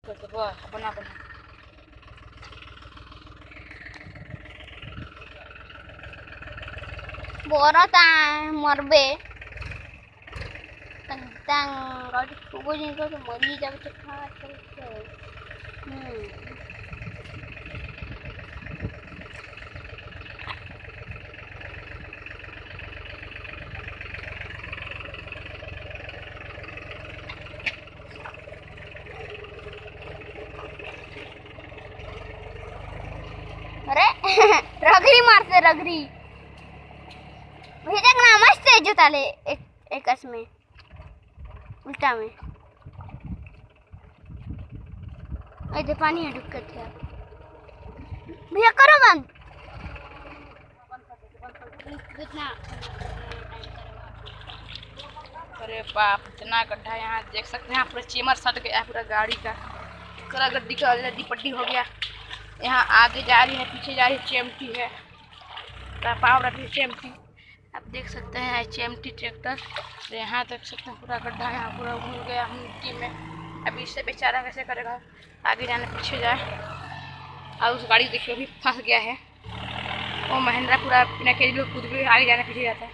करके बना बना बोरा मरबे गाड़ी खूब जिनको तो मरी जाबे तो खा चलते अरे रगरी मारते रगरी भेजक ना मस्त है जो ताले एक में उल्टा में ऐसे पानी है डुबकर थे भैया करो बंद कितना अरे बाप इतना गड्ढा यहाँ देख सकते हैं। पूरा चेमर सट गया पूरा गाड़ी का पूरा गड्डी का लड्डी पट्टी हो गया। यहाँ आगे जा रही है पीछे जा रही है चेमटी है पावड़ा भी चेमटी आप देख सकते हैं चेमटी ट्रैक्टर। तो यहाँ देख सकते हैं पूरा गड्ढा यहाँ पूरा घूम गया मिट्टी में। अभी इससे बेचारा कैसे करेगा आगे जाने पीछे जाए। और उस गाड़ी देखिए अभी फंस गया है वो महिंद्रा पूरा बिना के लोग खुद भी आगे जाने पीछे जाता है।